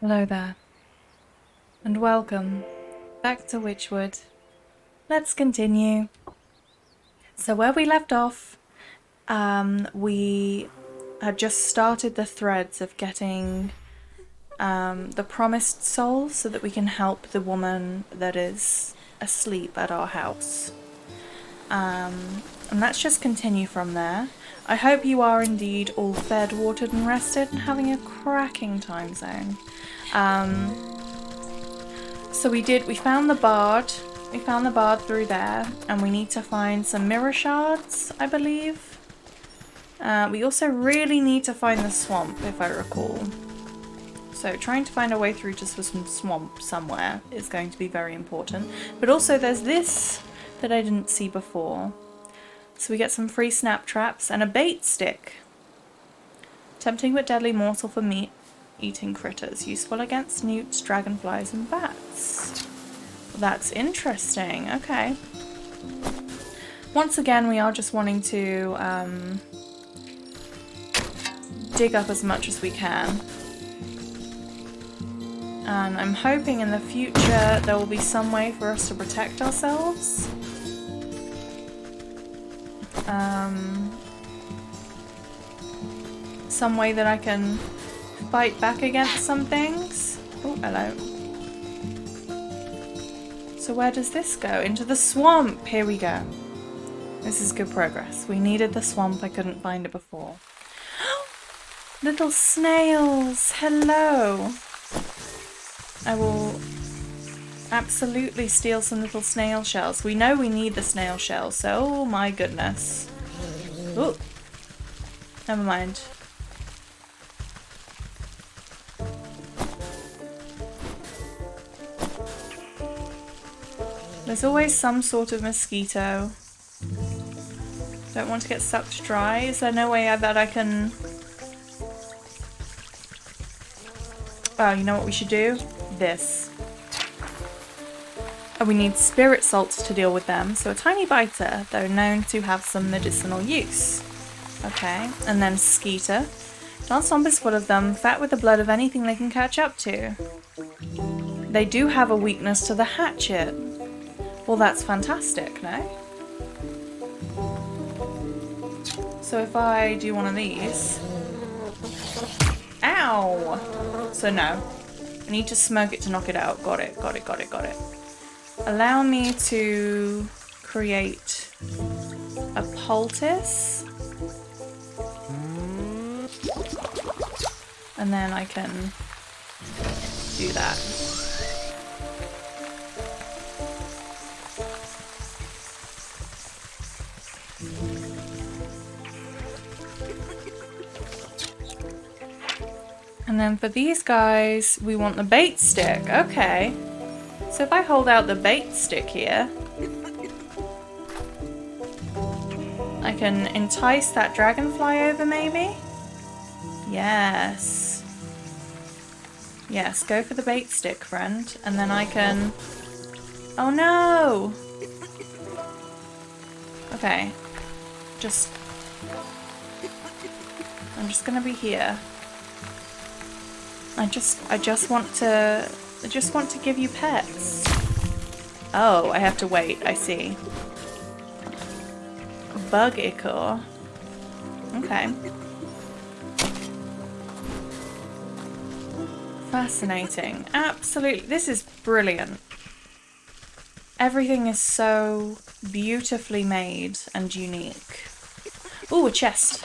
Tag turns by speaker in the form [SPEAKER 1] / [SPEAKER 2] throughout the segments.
[SPEAKER 1] Hello there, and welcome back to Wytchwood. Let's continue. So where we left off, we had just started the threads of getting the promised soul so that we can help the woman that is asleep at our house. And let's just continue from there. I hope you are indeed all fed, watered and rested and having a cracking time zone. So we found the bard. We found the bard through there, and we need to find some mirror shards, I believe. We also really need to find the swamp, if I recall. So trying to find a way through to some swamp somewhere is going to be very important. But also there's this that I didn't see before. So we get some free snap traps and a bait stick. Tempting but deadly morsel for meat eating critters. Useful against newts, dragonflies and bats. Well, that's interesting. Okay. Once again, we are just wanting to dig up as much as we can. And I'm hoping in the future there will be some way for us to protect ourselves. Some way that I can fight back against some things. Oh, hello. So where does this go? Into the swamp! Here we go. This is good progress. We needed the swamp. I couldn't find it before. Little snails! Hello! I will absolutely steal some little snail shells. We know we need the snail shells, so oh my goodness. Oh, never mind. There's always some sort of mosquito. Don't want to get sucked dry. Is there no way that I can... Oh, you know what we should do? This. Oh, we need spirit salts to deal with them. So a tiny biter, though known to have some medicinal use. Okay, and then skeeter. Dance Swamp is full of them, fat with the blood of anything they can catch up to. They do have a weakness to the hatchet. Well, that's fantastic, no? So if I do one of these... Ow! So no. I need to smoke it to knock it out. Got it, got it, got it, got it. Allow me to create a poultice. And then I can do that. And then for these guys, we want the bait stick. Okay. So if I hold out the bait stick here, I can entice that dragonfly over maybe? Yes. Yes, go for the bait stick, friend. And then I can... Oh no! Okay. I'm just gonna be here. I just want to give you pets. Oh, I have to wait. I see. Bug ichor. Okay. Fascinating. Absolutely. This is brilliant. Everything is so beautifully made and unique. Ooh, a chest.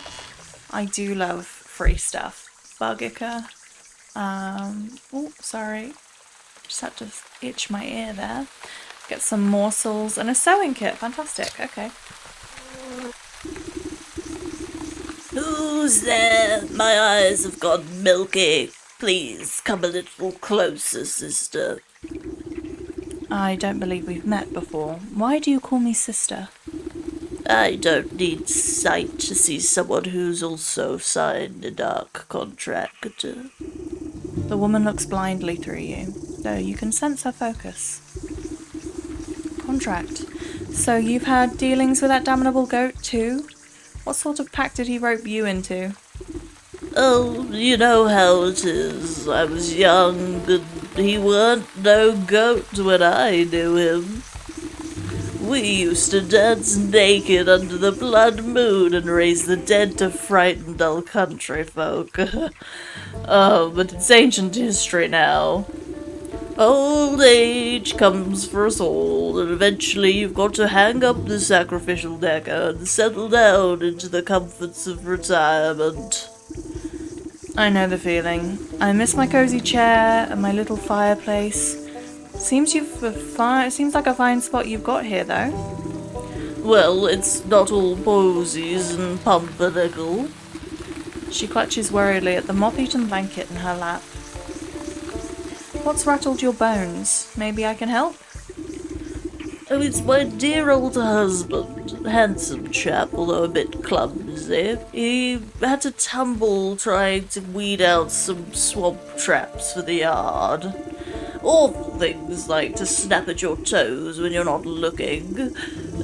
[SPEAKER 1] I do love free stuff. Bug ichor. Oh, sorry. Just had to itch my ear there. Get some morsels and a sewing kit. Fantastic. Okay.
[SPEAKER 2] Who's there? My eyes have gone milky. Please come a little closer, sister.
[SPEAKER 1] I don't believe we've met before. Why do you call me sister?
[SPEAKER 2] I don't need sight to see someone who's also signed a dark contract.
[SPEAKER 1] The woman looks blindly through you, though you can sense her focus. Contract. So you've had dealings with that damnable goat too? What sort of pact did he rope you into?
[SPEAKER 2] Oh, you know how it is. I was young, and he weren't no goat when I knew him. We used to dance naked under the blood moon and raise the dead to frighten dull country folk. Oh, but it's ancient history now. Old age comes for us all, and eventually you've got to hang up the sacrificial dagger and settle down into the comforts of retirement.
[SPEAKER 1] I know the feeling. I miss my cozy chair and my little fireplace. Seems like a fine spot you've got here, though.
[SPEAKER 2] Well, it's not all posies and pumpernickel.
[SPEAKER 1] She clutches worriedly at the moth-eaten blanket in her lap. What's rattled your bones? Maybe I can help?
[SPEAKER 2] Oh, it's my dear old husband. Handsome chap, although a bit clumsy. He had to tumble trying to weed out some swamp traps for the yard. Awful things like to snap at your toes when you're not looking.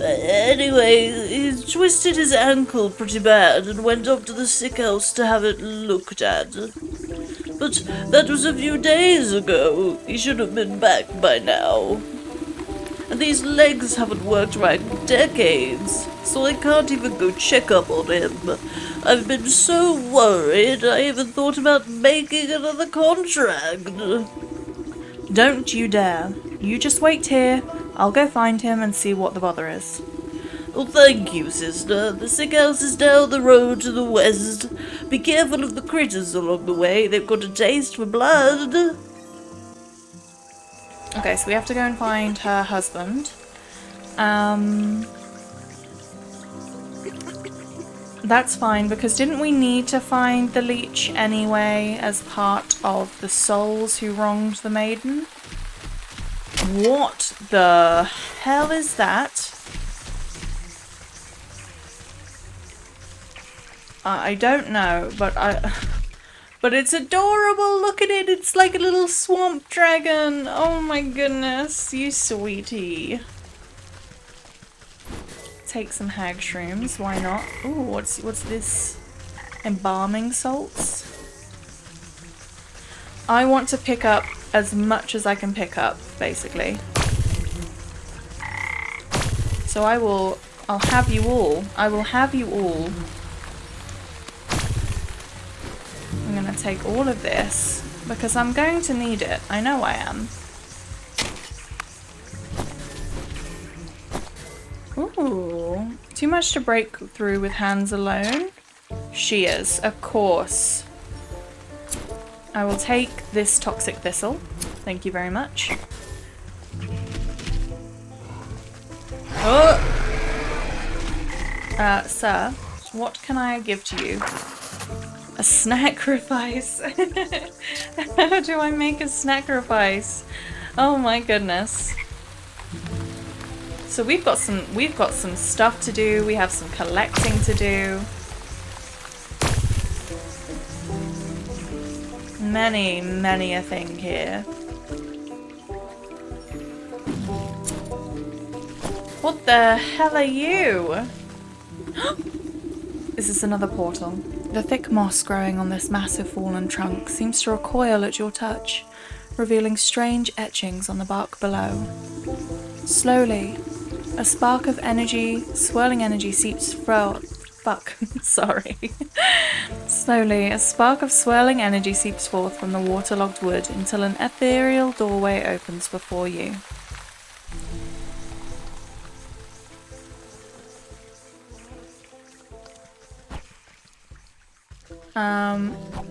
[SPEAKER 2] Anyway, he twisted his ankle pretty bad and went up to the sick house to have it looked at. But that was a few days ago. He should have been back by now. And these legs haven't worked right in decades, so I can't even go check up on him. I've been so worried, I even thought about making another contract.
[SPEAKER 1] Don't you dare. You just wait here. I'll go find him and see what the bother is.
[SPEAKER 2] Well, thank you, sister. The sick house is down the road to the west. Be careful of the critters along the way. They've got a taste for blood.
[SPEAKER 1] Okay, so we have to go and find her husband. That's fine, because didn't we need to find the leech anyway as part of the souls who wronged the maiden? What the hell is that? I don't know, but it's adorable. Look at it. It's like a little swamp dragon. Oh my goodness, you sweetie. Take some hag shrooms. Why not? Ooh, what's this? Embalming salts. I want to pick up as much as I can pick up, basically. So I'll have you all. I will have you all. I'm gonna take all of this because I'm going to need it. I know I am. Ooh, too much to break through with hands alone. She is, of course. I will take this toxic thistle. Thank you very much. Oh! Sir, what can I give to you? A sacrifice. How do I make a sacrifice? Oh my goodness. So we've got some stuff to do. We have some collecting to do. Many a thing here. What the hell are you? Is this another portal? The thick moss growing on this massive fallen trunk seems to recoil at your touch, revealing strange etchings on the bark below. Slowly, a spark of energy, swirling energy seeps Slowly, a spark of swirling energy seeps forth from the waterlogged wood until an ethereal doorway opens before you.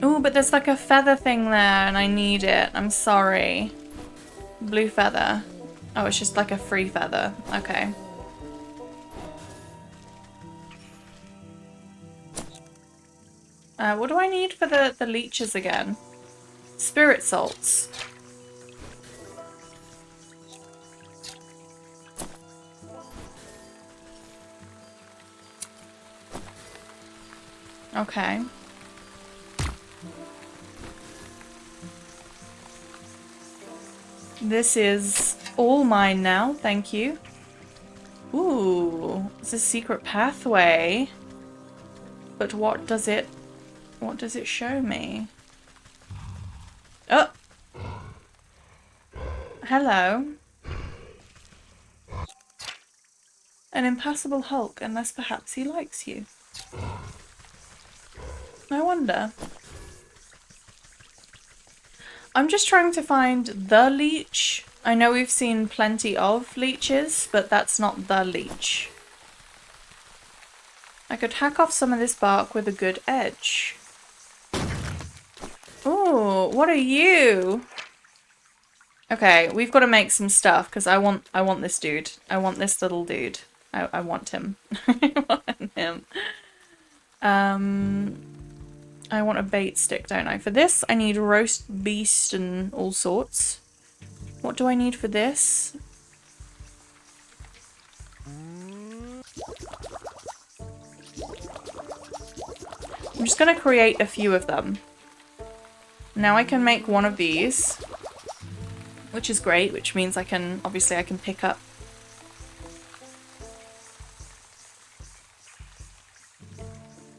[SPEAKER 1] Oh, but there's like a feather thing there and I need it. I'm sorry. Blue feather. Oh, it's just like a free feather. Okay. What do I need for the leeches again? Spirit salts. Okay. This is all mine now, thank you. Ooh, it's a secret pathway. But what does it What does it show me? Oh! Hello. An impassable hulk, unless perhaps he likes you. I wonder. I'm just trying to find the leech. I know we've seen plenty of leeches, but that's not the leech. I could hack off some of this bark with a good edge. Ooh, what are you? Okay, we've got to make some stuff because I want this dude. I want this little dude. I want him. I want him. I want a bait stick, don't I? For this, I need roast beast and all sorts. What do I need for this? I'm just going to create a few of them. Now I can make one of these, which is great, which means obviously I can pick up.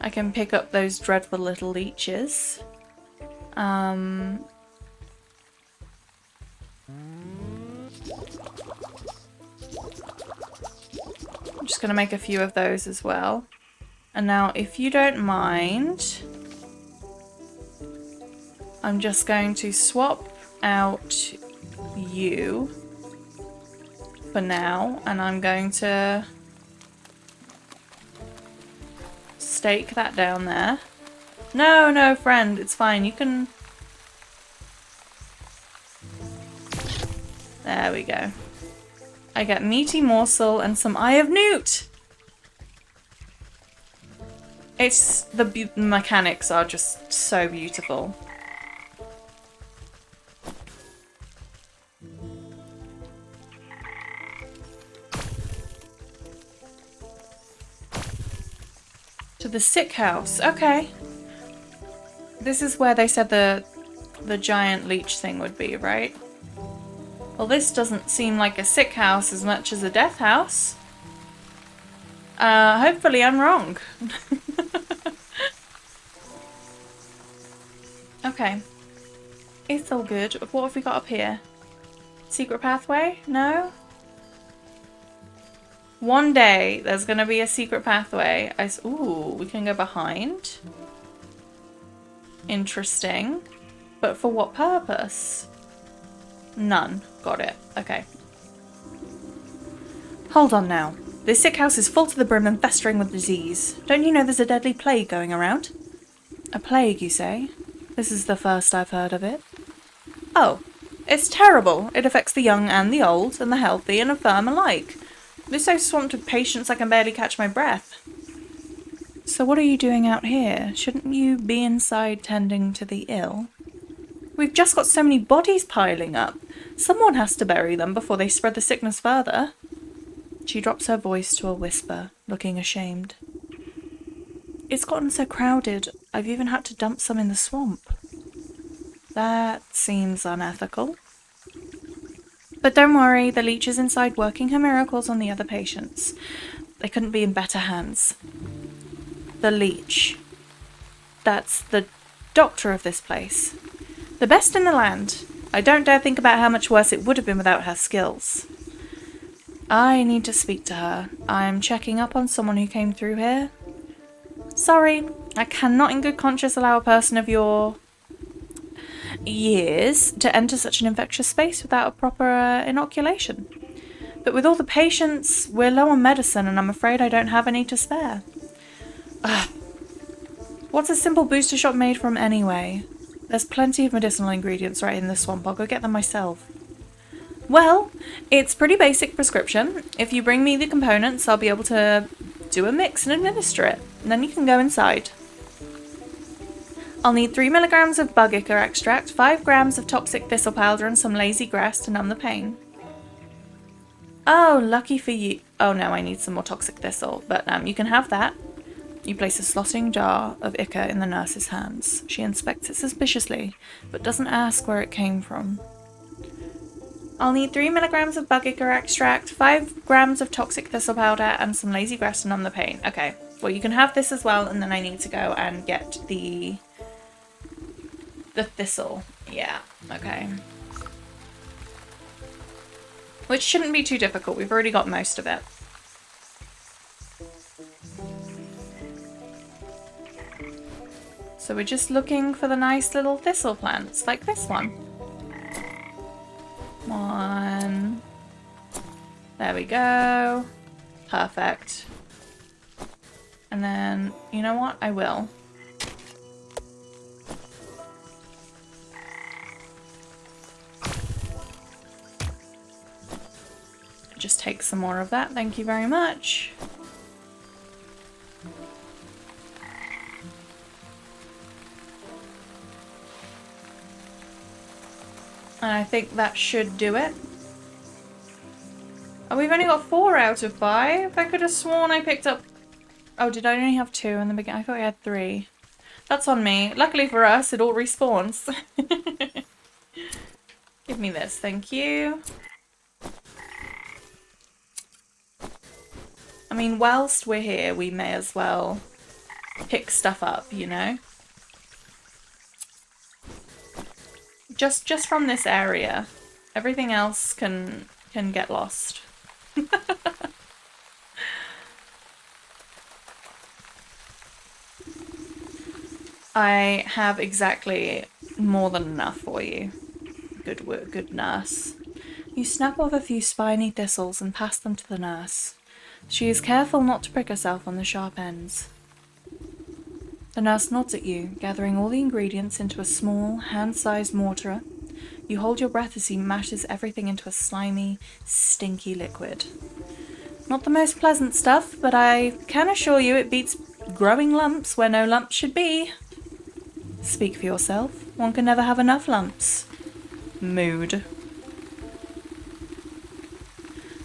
[SPEAKER 1] I can pick up those dreadful little leeches. I'm just going to make a few of those as well. And now, if you don't mind, I'm just going to swap out you for now, and I'm going to stake that down there. No, no, friend, it's fine. You can... There we go. I get meaty morsel and some eye of newt. It's the mechanics are just so beautiful. To the sick house. Okay. This is where they said the giant leech thing would be, right? Well, this doesn't seem like a sick house as much as a death house. Hopefully I'm wrong. Okay. It's all good. What have we got up here? Secret pathway? No? One day there's going to be a secret pathway. Ooh, we can go behind. Interesting. But for what purpose? None. Got it. Okay. Hold on now. This sick house is full to the brim and festering with disease. Don't you know there's a deadly plague going around? A plague, you say? This is the first I've heard of it. Oh, it's terrible. It affects the young and the old, and the healthy and infirm alike. We're so swamped with patients I can barely catch my breath. So what are you doing out here? Shouldn't you be inside tending to the ill? We've just got so many bodies piling up. Someone has to bury them before they spread the sickness further. She drops her voice to a whisper, looking ashamed. It's gotten so crowded, I've even had to dump some in the swamp. That seems unethical. But don't worry, the leech is inside working her miracles on the other patients. They couldn't be in better hands. The leech. That's the doctor of this place. The best in the land. I don't dare think about how much worse it would have been without her skills. I need to speak to her. I'm checking up on someone who came through here. Sorry, I cannot in good conscience allow a person of your years to enter such an infectious space without a proper inoculation. But with all the patients, we're low on medicine and I'm afraid I don't have any to spare. Ugh. What's a simple booster shot made from anyway? There's plenty of medicinal ingredients right in the swamp. I'll go get them myself. Well, it's pretty basic prescription. If you bring me the components, I'll be able to do a mix and administer it. And then you can go inside. I'll need 3 milligrams of bug ichor extract, 5 grams of toxic thistle powder, and some lazy grass to numb the pain. Oh, lucky for you. Oh no, I need some more toxic thistle, but you can have that. You place a slotting jar of ichor in the nurse's hands. She inspects it suspiciously, but doesn't ask where it came from. I'll need 3 milligrams of bug ichor extract, 5 grams of toxic thistle powder, and some lazy grass to numb the pain. Okay, well you can have this as well, and then I need to go and get the The thistle. Yeah, okay. Which shouldn't be too difficult. We've already got most of it. So we're just looking for the nice little thistle plants, like this one. One. There we go. Perfect. And then, you know what? I will. Just take some more of that. Thank you very much. And I think that should do it. Oh, we've only got 4 out of 5. I could have sworn I picked up... Oh, did I only have 2 in the beginning? I thought I had 3. That's on me. Luckily for us, it all respawns. Give me this, thank you. I mean, whilst we're here, we may as well pick stuff up, you know? Just from this area. Everything else can get lost. I have exactly more than enough for you. Good work, good nurse. You snap off a few spiny thistles and pass them to the nurse. She is careful not to prick herself on the sharp ends. The nurse nods at you, gathering all the ingredients into a small, hand-sized mortar. You hold your breath as he mashes everything into a slimy, stinky liquid. Not the most pleasant stuff, but I can assure you it beats growing lumps where no lumps should be. Speak for yourself. One can never have enough lumps. Mood.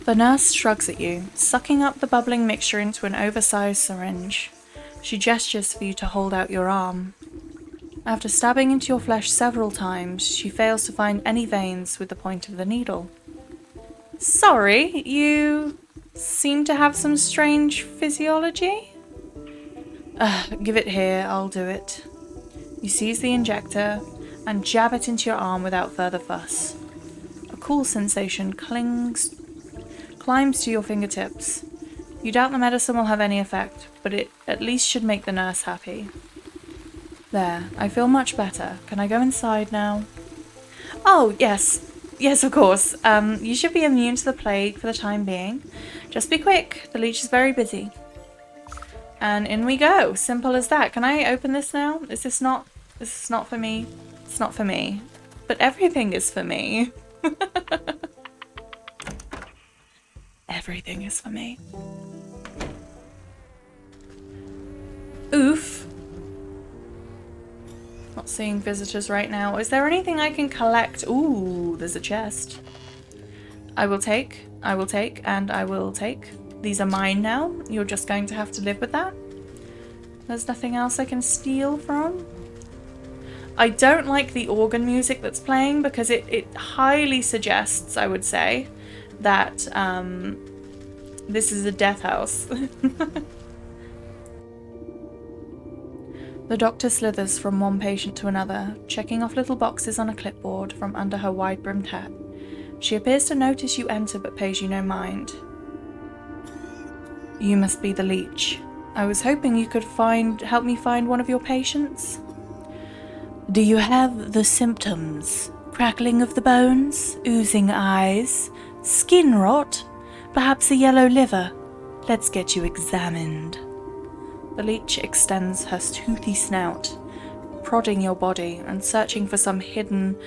[SPEAKER 1] The nurse shrugs at you, sucking up the bubbling mixture into an oversized syringe. She gestures for you to hold out your arm. After stabbing into your flesh several times, she fails to find any veins with the point of the needle. Sorry, you seem to have some strange physiology? Give it here, I'll do it. You seize the injector and jab it into your arm without further fuss. A cool sensation climbs to your fingertips. You doubt the medicine will have any effect, but it at least should make the nurse happy. There, I feel much better. Can I go inside now? Oh, yes. Yes, of course. You should be immune to the plague for the time being. Just be quick. The leech is very busy. And in we go. Simple as that. Can I open this now? This is not for me. It's not for me. But everything is for me. Everything is for me. Oof. Not seeing visitors right now. Is there anything I can collect? Ooh, there's a chest. I will take, and I will take. These are mine now. You're just going to have to live with that. There's nothing else I can steal from. I don't like the organ music that's playing because it highly suggests, I would say, that this is a death house. The doctor slithers from one patient to another, checking off little boxes on a clipboard from under her wide-brimmed hat. She appears to notice you enter but pays you no mind. You must be the leech. I was hoping you could help me find one of your patients. Do you have the symptoms? Crackling of the bones? Oozing eyes? Skin rot? Perhaps a yellow liver? Let's get you examined. The leech extends her toothy snout, prodding your body and searching for some hidden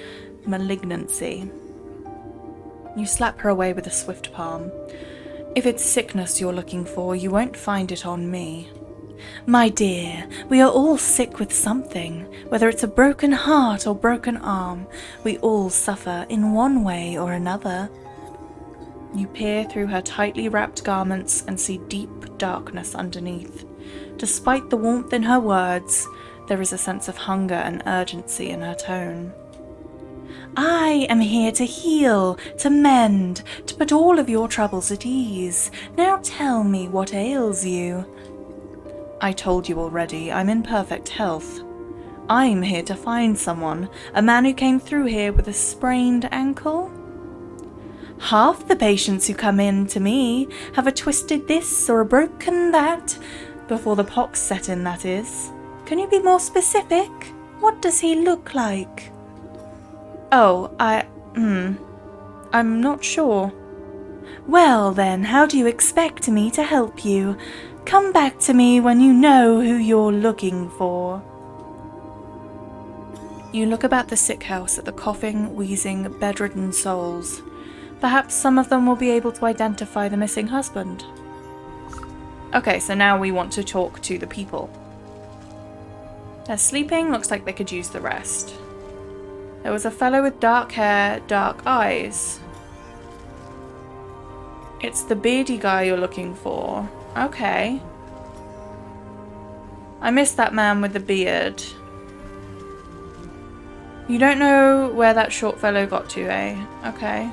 [SPEAKER 1] malignancy. You slap her away with a swift palm. If it's sickness you're looking for, you won't find it on me. My dear, we are all sick with something. Whether it's a broken heart or broken arm, we all suffer in one way or another. You peer through her tightly wrapped garments and see deep darkness underneath. Despite the warmth in her words, there is a sense of hunger and urgency in her tone. I am here to heal, to mend, to put all of your troubles at ease. Now tell me what ails you. I told you already, I'm in perfect health. I'm here to find someone. A man who came through here with a sprained ankle? Half the patients who come in to me have a twisted this or a broken that. Before the pox set in, that is. Can you be more specific? What does he look like? Oh, I'm not sure. Well then, how do you expect me to help you? Come back to me when you know who you're looking for. You look about the sick house at the coughing, wheezing, bedridden souls. Perhaps some of them will be able to identify the missing husband. Okay, so now we want to talk to the people. They're sleeping, looks like they could use the rest. There was a fellow with dark hair, dark eyes. It's the beardy guy you're looking for. Okay. I missed that man with the beard. You don't know where that short fellow got to, eh? Okay.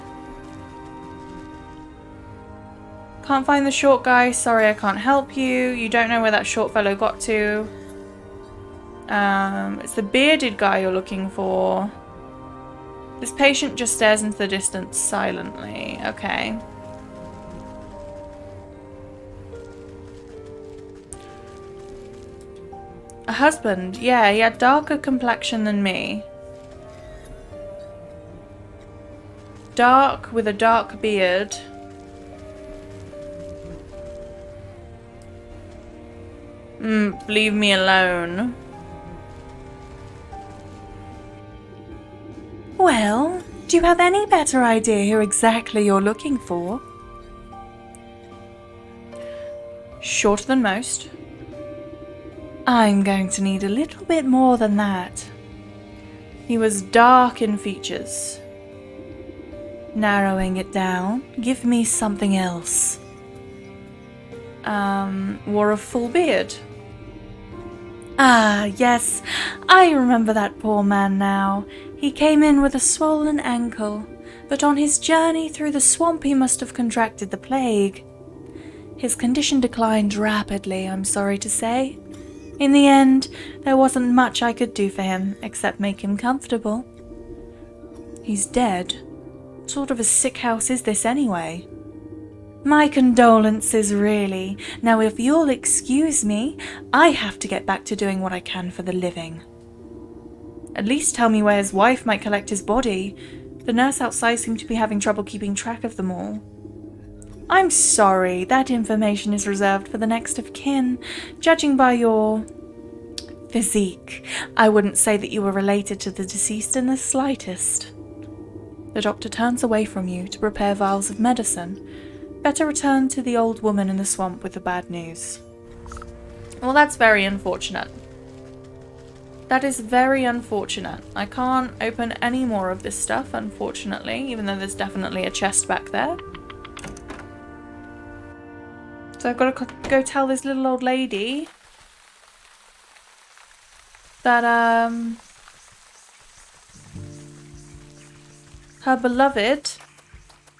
[SPEAKER 1] Can't find the short guy. Sorry, I can't help you. You don't know where that short fellow got to. It's the bearded guy you're looking for. This patient just stares into the distance silently. Okay. A husband. Yeah, he had darker complexion than me. Dark with a dark beard. Leave me alone. Well, do you have any better idea who exactly you're looking for? Shorter than most. I'm going to need a little bit more than that. He was dark in features. Narrowing it down, give me something else. Wore a full beard. Ah, yes, I remember that poor man now. He came in with a swollen ankle, but on his journey through the swamp he must have contracted the plague. His condition declined rapidly, I'm sorry to say. In the end, there wasn't much I could do for him, except make him comfortable. He's dead. What sort of a sick house is this anyway? My condolences, really. Now, if you'll excuse me, I have to get back to doing what I can for the living. At least tell me where his wife might collect his body. The nurse outside seemed to be having trouble keeping track of them all. I'm sorry, that information is reserved for the next of kin. Judging by your physique, I wouldn't say that you were related to the deceased in the slightest. The doctor turns away from you to prepare vials of medicine. Better return to the old woman in the swamp with the bad news. Well, that's very unfortunate. That is very unfortunate. I can't open any more of this stuff, unfortunately, even though there's definitely a chest back there. So I've got to go tell this little old lady that, her beloved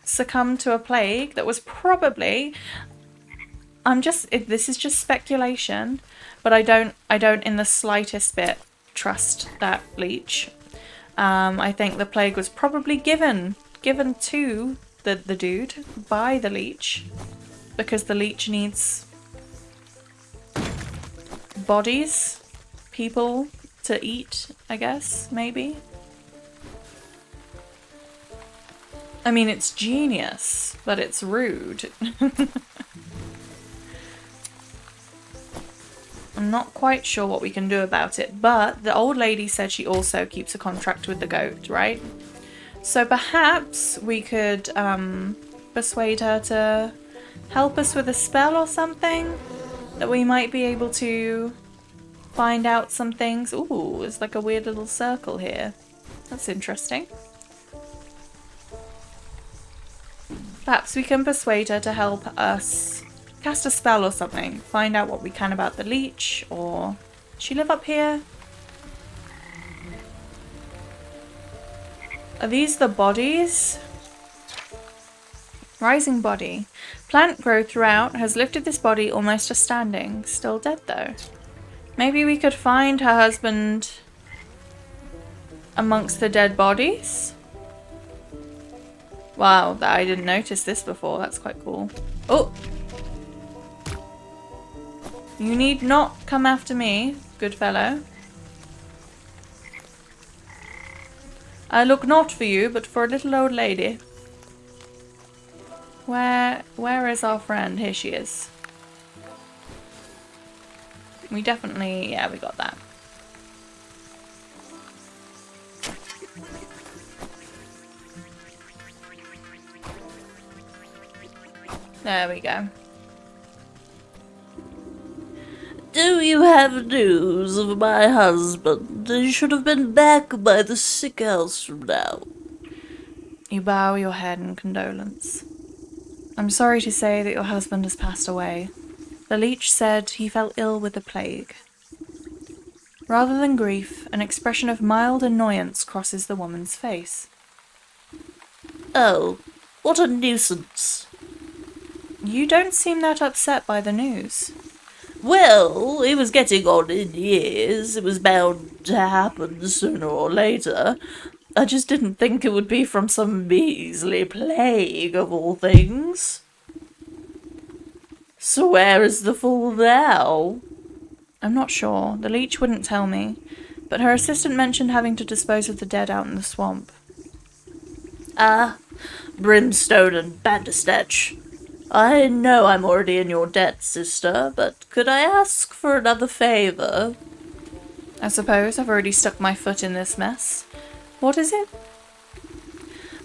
[SPEAKER 1] succumbed to a plague that was probably, this is just speculation, but I don't in the slightest bit trust that leech. I think the plague was probably given to the dude by the leech, because the leech needs bodies, people to eat, I guess, maybe. I mean, it's genius, but it's rude. I'm not quite sure what we can do about it, but the old lady said she also keeps a contract with the goat, right? So perhaps we could persuade her to help us with a spell or something, that we might be able to find out some things. Ooh, there's like a weird little circle here. That's interesting. Perhaps we can persuade her to help us cast a spell or something. Find out what we can about the leech, or... Does she live up here? Are these the bodies? Rising body. Plant growth throughout has lifted this body almost to standing. Still dead though. Maybe we could find her husband amongst the dead bodies. Wow, I didn't notice this before. That's quite cool. Oh! You need not come after me, good fellow. I look not for you, but for a little old lady. Where is our friend? Here she is. We definitely, yeah, we got that. There we go.
[SPEAKER 2] Do you have news of my husband? He should have been back by the sick house from now.
[SPEAKER 1] You bow your head in condolence. I'm sorry to say that your husband has passed away. The leech said he fell ill with the plague. Rather than grief, an expression of mild annoyance crosses the woman's face.
[SPEAKER 2] Oh, what a nuisance.
[SPEAKER 1] You don't seem that upset by the news.
[SPEAKER 2] Well, he was getting on in years. It was bound to happen sooner or later. I just didn't think it would be from some measly plague, of all things. So where is the fool now?
[SPEAKER 1] I'm not sure. The leech wouldn't tell me. But her assistant mentioned having to dispose of the dead out in the swamp.
[SPEAKER 2] Ah, brimstone and bandersnatch. I know I'm already in your debt, sister, but could I ask for another favour?
[SPEAKER 1] I suppose I've already stuck my foot in this mess. What is it?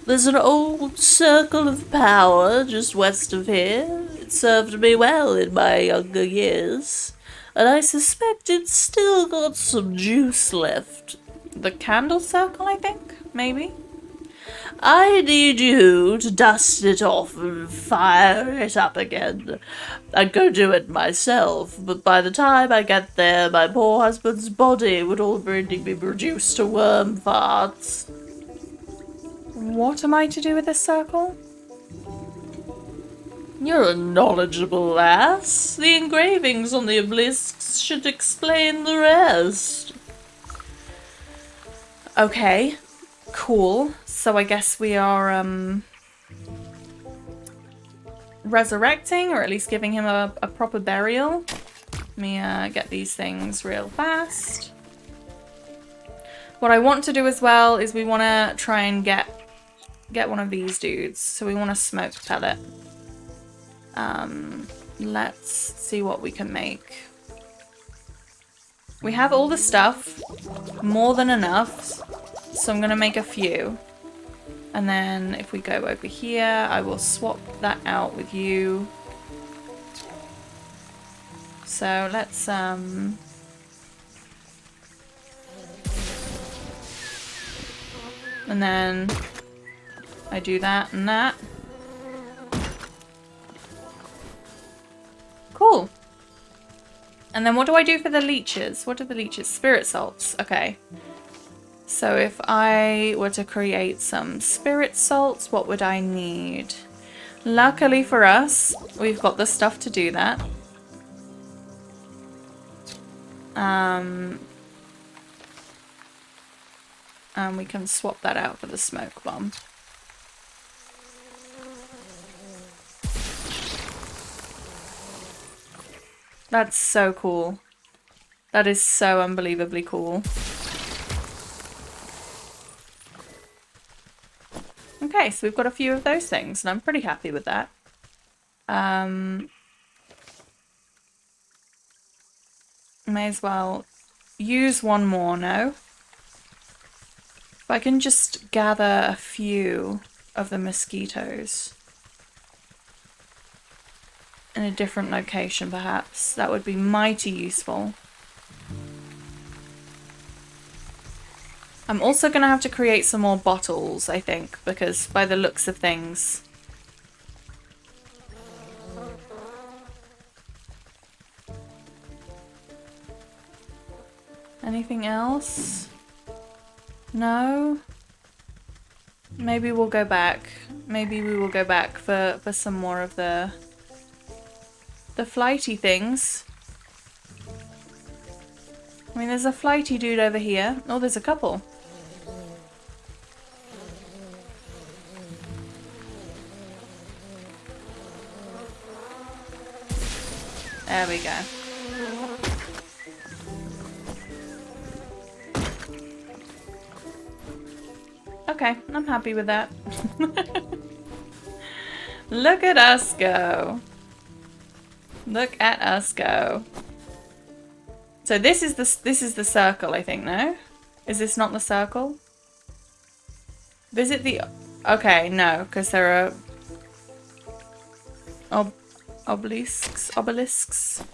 [SPEAKER 2] There's an old circle of power just west of here. It served me well in my younger years, and I suspect it's still got some juice left.
[SPEAKER 1] The candle circle, I think? Maybe?
[SPEAKER 2] I need you to dust it off and fire it up again. I'd go do it myself, but by the time I get there, my poor husband's body would already be reduced to worm farts.
[SPEAKER 1] What am I to do with this circle?
[SPEAKER 2] You're a knowledgeable lass. The engravings on the obelisks should explain the rest.
[SPEAKER 1] Okay, cool. So I guess we are, resurrecting, or at least giving him a proper burial. Let me get these things real fast. What I want to do as well is we want to try and get one of these dudes. So we want a smoke pellet. Let's see what we can make. We have all the stuff, more than enough, so I'm gonna make a few. And then if we go over here, I will swap that out with you. So let's and then I do that and that. Cool. And then what do I do for the leeches? What are the leeches? Spirit salts. Okay. So if I were to create some spirit salts, what would I need? Luckily for us, we've got the stuff to do that. And we can swap that out for the smoke bomb. That's so cool. That is so unbelievably cool. Okay, so we've got a few of those things, and I'm pretty happy with that. May as well use one more, no? If I can just gather a few of the mosquitoes in a different location, perhaps, that would be mighty useful. I'm also going to have to create some more bottles, I think, because by the looks of things... Anything else? No? Maybe we'll go back. Maybe we will go back for some more of the flighty things. I mean, there's a flighty dude over here. Oh, there's a couple. There we go. Okay, I'm happy with that. Look at us go. Look at us go. So this is the circle, I think, no? Is this not the circle? Visit the... Okay, no, because there are obelisks.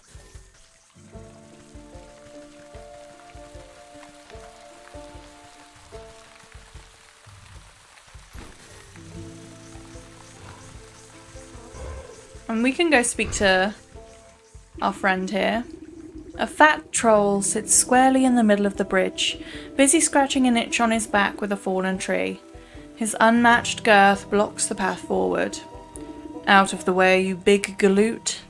[SPEAKER 1] And we can go speak to our friend here. A fat troll sits squarely in the middle of the bridge, busy scratching an itch on his back with a fallen tree. His unmatched girth blocks the path forward. Out of the way, you big galoot.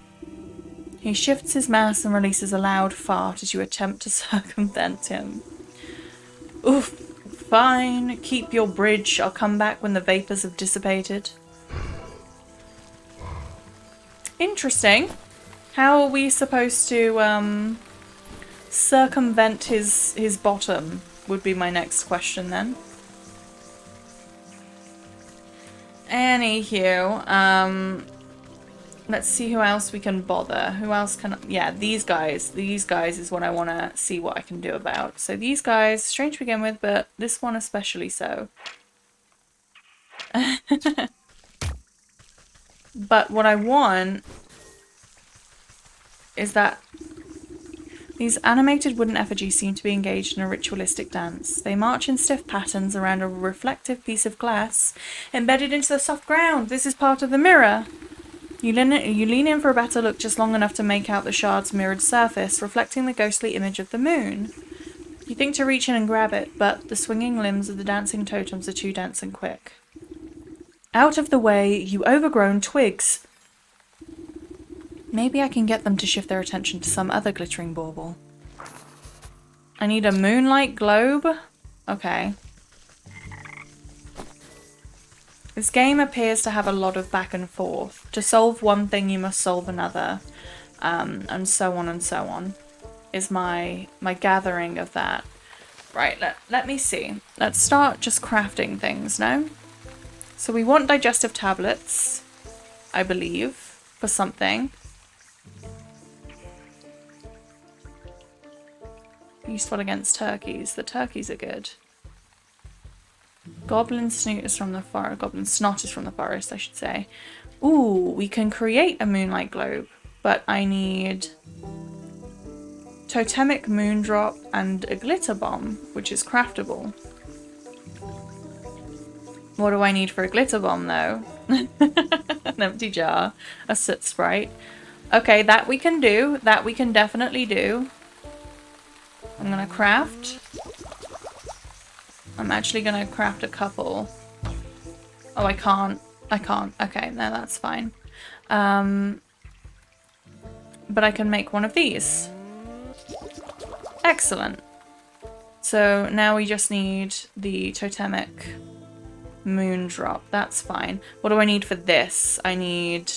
[SPEAKER 1] He shifts his mass and releases a loud fart as you attempt to circumvent him. Oof, fine. Keep your bridge. I'll come back when the vapours have dissipated. Interesting. How are we supposed to circumvent his bottom would be my next question then. Anywho, let's see who else we can bother. Who else can... Yeah, these guys. These guys is what I want to see what I can do about. So these guys, strange to begin with, but this one especially so. But what I want is that these animated wooden effigies seem to be engaged in a ritualistic dance. They march in stiff patterns around a reflective piece of glass embedded into the soft ground. This is part of the mirror. You lean in for a better look just long enough to make out the shard's mirrored surface, reflecting the ghostly image of the moon. You think to reach in and grab it, but the swinging limbs of the dancing totems are too dense and quick. Out of the way, you overgrown twigs. Maybe I can get them to shift their attention to some other glittering bauble. I need a moonlight globe? Okay. This game appears to have a lot of back and forth. To solve one thing, you must solve another. And so on, is my gathering of that. Right, let me see. Let's start just crafting things, no? So we want digestive tablets, I believe, for something. Useful against turkeys. The turkeys are good. Goblin snoot is from the forest. Goblin snot is from the forest, I should say. Ooh, we can create a moonlight globe, but I need totemic moondrop and a glitter bomb, which is craftable. What do I need for a glitter bomb, though? An empty jar, a soot sprite. Okay, that we can do. That we can definitely do. I'm gonna craft. I'm actually gonna craft a couple. Oh, I can't. I can't. Okay, no, that's fine. But I can make one of these. Excellent. So now we just need the totemic moondrop. That's fine. What do I need for this? I need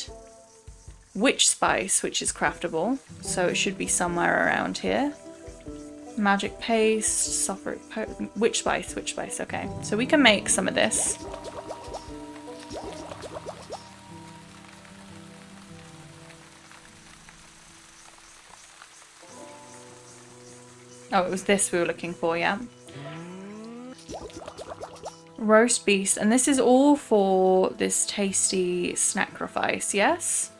[SPEAKER 1] witch spice, which is craftable. So it should be somewhere around here. Magic paste, sulfuric witch spice, okay. So we can make some of this. Oh, it was this we were looking for, yeah. Roast beast, and this is all for this tasty sacrifice, yes?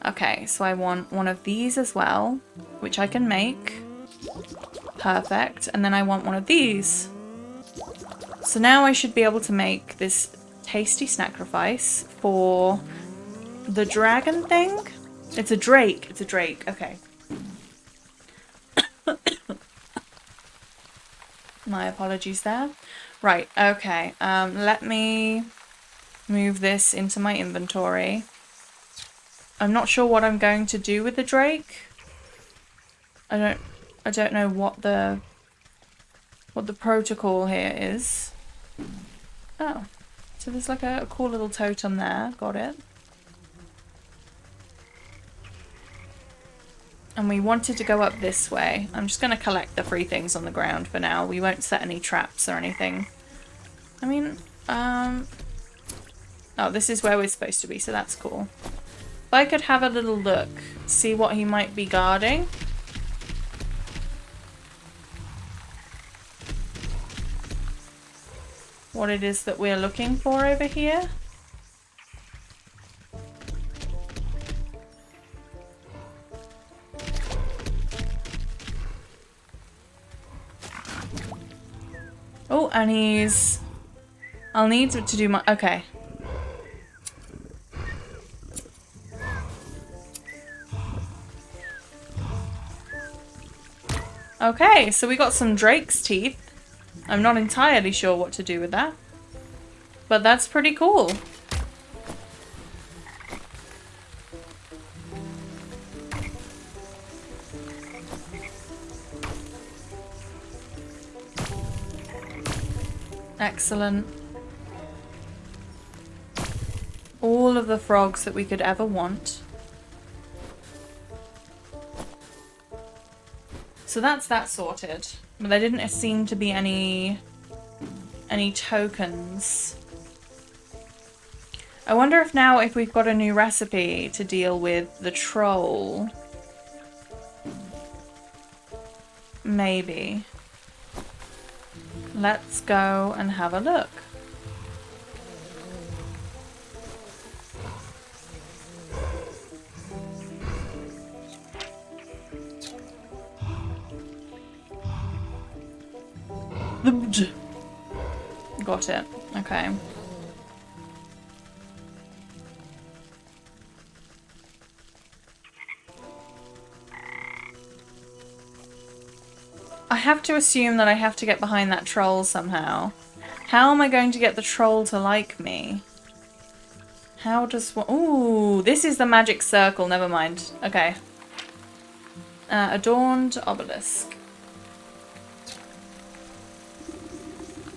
[SPEAKER 1] Okay, so I want one of these as well, which I can make. Perfect. And then I want one of these. So now I should be able to make this tasty sacrifice for the dragon thing. It's a drake. It's a drake. Okay. My apologies there. Right. Okay. Let me move this into my inventory. I'm not sure what I'm going to do with the drake. I don't know what the protocol here is. Oh, so there's like a cool little totem there. Got it. And we wanted to go up this way. I'm just going to collect the free things on the ground for now. We won't set any traps or anything. I mean, oh, this is where we're supposed to be, so that's cool. If I could have a little look, see what he might be guarding. What it is that we're looking for over here. Oh, and he's... I'll need to do my... Okay. Okay, so we got some drake's teeth. I'm not entirely sure what to do with that. But that's pretty cool. Excellent. All of the frogs that we could ever want. So that's that sorted. But there didn't seem to be any tokens. I wonder if now if we've got a new recipe to deal with the troll. Maybe. Let's go and have a look. Got it. Okay. I have to assume that I have to get behind that troll somehow. How am I going to get the troll to like me? How does one... Ooh, this is the magic circle. Never mind. Okay. Adorned obelisk.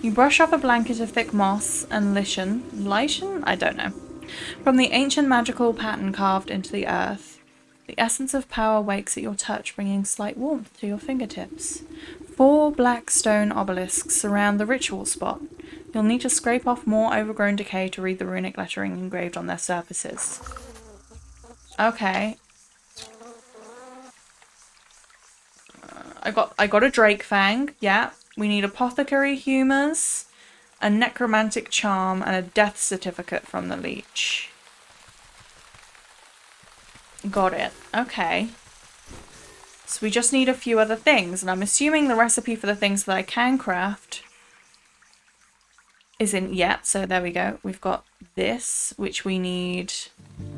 [SPEAKER 1] You brush off a blanket of thick moss and lichen? I don't know. From the ancient magical pattern carved into the earth. The essence of power wakes at your touch, bringing slight warmth to your fingertips. 4 black stone obelisks surround the ritual spot. You'll need to scrape off more overgrown decay to read the runic lettering engraved on their surfaces. Okay. I got a drake fang, yeah. We need apothecary humours, a necromantic charm, and a death certificate from the leech. Got it. Okay. So we just need a few other things, and I'm assuming the recipe for the things that I can craft isn't yet. So there we go. We've got this, which we need...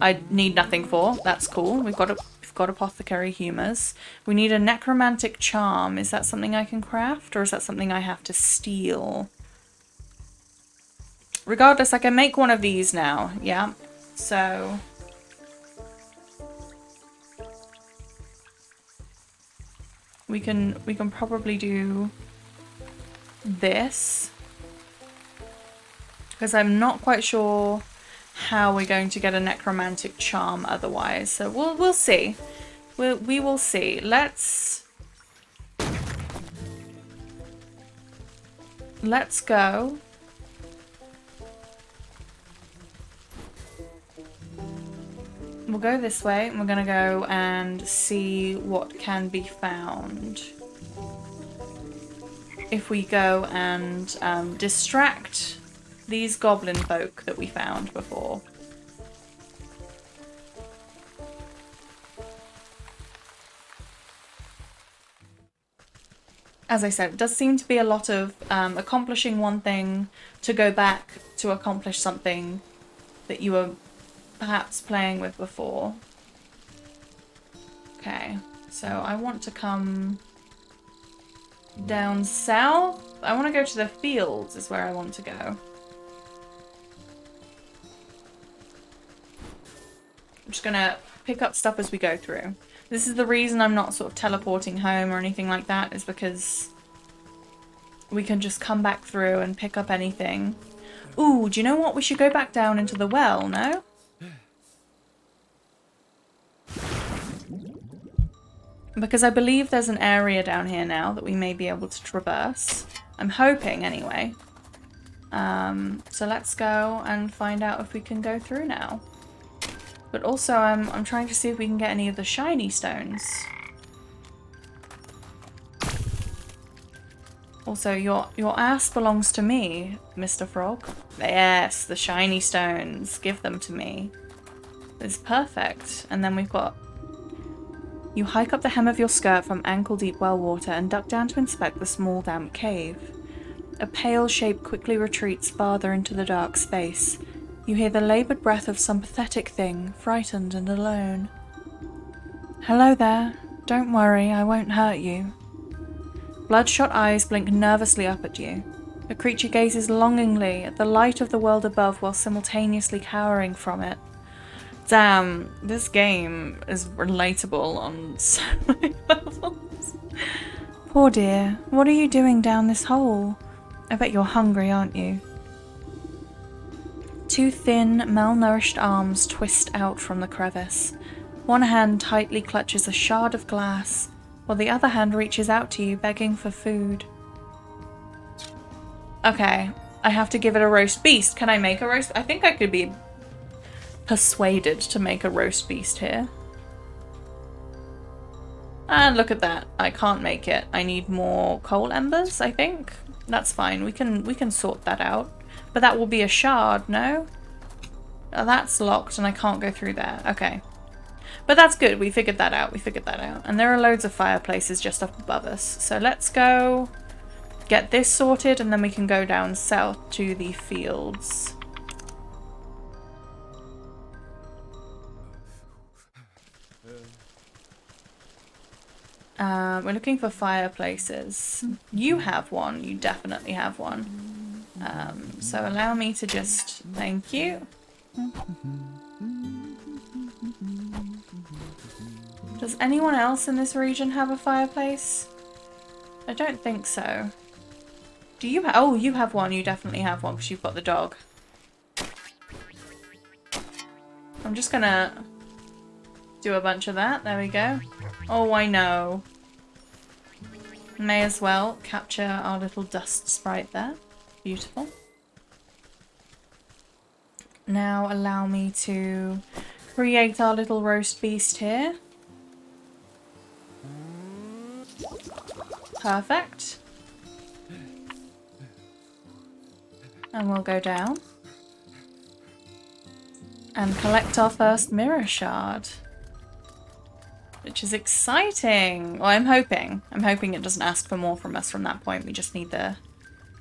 [SPEAKER 1] I need nothing for. That's cool. We've got apothecary humours. We need a necromantic charm. Is that something I can craft, or is that something I have to steal? Regardless, I can make one of these now. Yeah. So... We can probably do this. Because I'm not quite sure how we're going to get a necromantic charm otherwise. So we'll see. We will see. Let's go. We'll go this way, and we're going to go and see what can be found. If we go and distract these goblin folk that we found before. As I said, it does seem to be a lot of accomplishing one thing to go back to accomplish something that you were perhaps playing with before. Okay, so I want to come down south. I want to go to the fields is where I want to go. I'm just gonna pick up stuff as we go through. This is the reason I'm not sort of teleporting home or anything like that, is because we can just come back through and pick up anything. Ooh, do you know what? We should go back down into the well, no? Because I believe there's an area down here now that we may be able to traverse. I'm hoping, anyway. So let's go and find out if we can go through now. But also, I'm trying to see if we can get any of the shiny stones. Also, your ass belongs to me, Mr. Frog. Yes, the shiny stones. Give them to me. It's perfect. And then we've got... You hike up the hem of your skirt from ankle-deep well water and duck down to inspect the small damp cave. A pale shape quickly retreats farther into the dark space. You hear the laboured breath of some pathetic thing, frightened and alone. Hello there. Don't worry, I won't hurt you. Bloodshot eyes blink nervously up at you. The creature gazes longingly at the light of the world above while simultaneously cowering from it. Damn, this game is relatable on so many levels. Poor dear, what are you doing down this hole? I bet you're hungry, aren't you? Two thin, malnourished arms twist out from the crevice. One hand tightly clutches a shard of glass, while the other hand reaches out to you, begging for food. Okay, I have to give it a roast beast. Can I make a roast? I think I could be persuaded to make a roast beast here. And look at that. I can't make it. I need more coal embers, I think. That's fine. We can sort that out. But that will be a shard, no? Oh, that's locked and I can't go through there. Okay. But that's good. We figured that out. We figured that out. And there are loads of fireplaces just up above us. So let's go get this sorted and then we can go down south to the fields. We're looking for fireplaces. You have one. You definitely have one. So allow me to just... Thank you. Does anyone else in this region have a fireplace? I don't think so. Do you have... Oh, you have one. You definitely have one because you've got the dog. I'm just gonna do a bunch of that. There we go. Oh, I know. May as well capture our little dust sprite there. Beautiful. Now allow me to create our little roast beast here. Perfect. And we'll go down and collect our first mirror shard. Which is exciting. Well, I'm hoping. I'm hoping it doesn't ask for more from us from that point. We just need the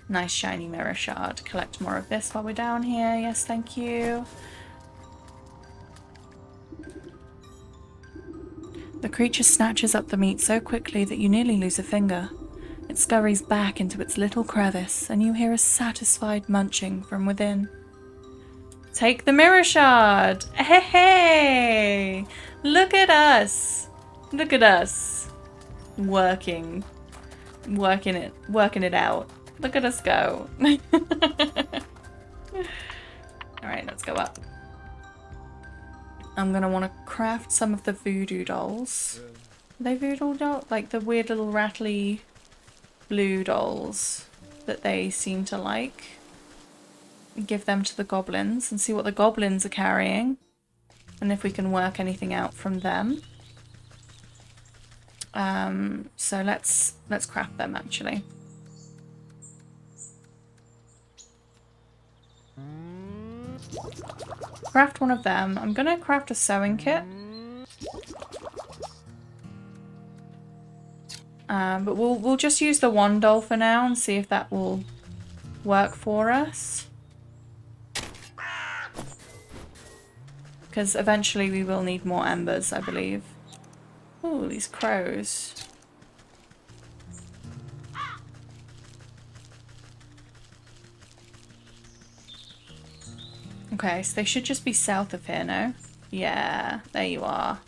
[SPEAKER 1] nice shiny mirror shard. Collect more of this while we're down here. Yes, thank you. The creature snatches up the meat so quickly that you nearly lose a finger. It scurries back into its little crevice and you hear a satisfied munching from within. Take the mirror shard! Hey, hey! Look at us! Look at us working it out. Look at us go. Alright, let's go up. I'm gonna want to craft some of the voodoo dolls. Are they voodoo dolls? Like the weird little rattly blue dolls that they seem to like. Give them to the goblins and see what the goblins are carrying. And if we can work anything out from them. So let's craft them actually. Craft one of them. I'm gonna craft a sewing kit. But we'll just use the one doll for now and see if that will work for us. Because eventually we will need more embers, I believe. Oh, these crows. Okay, so they should just be south of here, no? Yeah, there you are.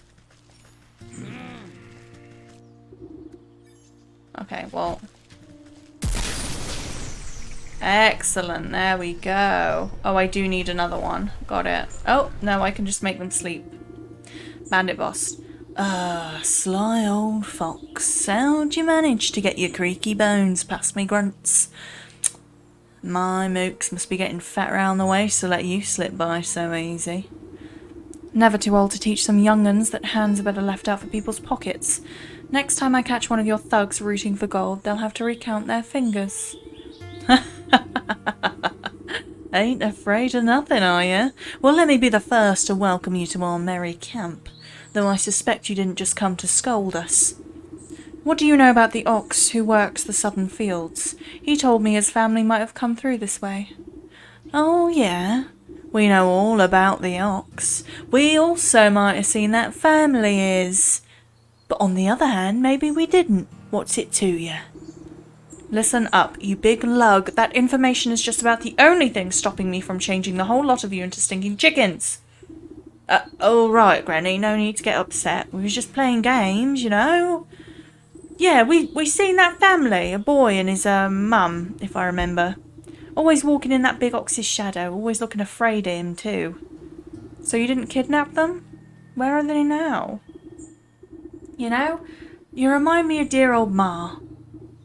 [SPEAKER 1] Okay, well. Excellent, there we go. Oh, I do need another one. Got it. Oh, no, I can just make them sleep. Bandit boss.
[SPEAKER 2] Sly old fox. How'd you manage to get your creaky bones past me grunts? My mooks must be getting fat round the waist to let you slip by so easy.
[SPEAKER 1] Never too old to teach some young'uns that hands are better left out for people's pockets. Next time I catch one of your thugs rooting for gold, they'll have to recount their fingers.
[SPEAKER 2] Ain't afraid of nothing, are you? Well, let me be the first to welcome you to our merry camp, though I suspect you didn't just come to scold us.
[SPEAKER 1] What do you know about the ox who works the southern fields? He told me his family might have come through this way.
[SPEAKER 2] Oh, yeah? We know all about the ox. We also might have seen that family is. But on the other hand, maybe we didn't. What's it to you?
[SPEAKER 1] Listen up, you big lug. That information is just about the only thing stopping me from changing the whole lot of you into stinking chickens.
[SPEAKER 2] All right, Granny, no need to get upset. We was just playing games, you know. Yeah, we seen that family, a boy and his mum, if I remember. Always walking in that big ox's shadow, always looking afraid of him too.
[SPEAKER 1] So you didn't kidnap them? Where are they now?
[SPEAKER 2] You know, you remind me of dear old Ma.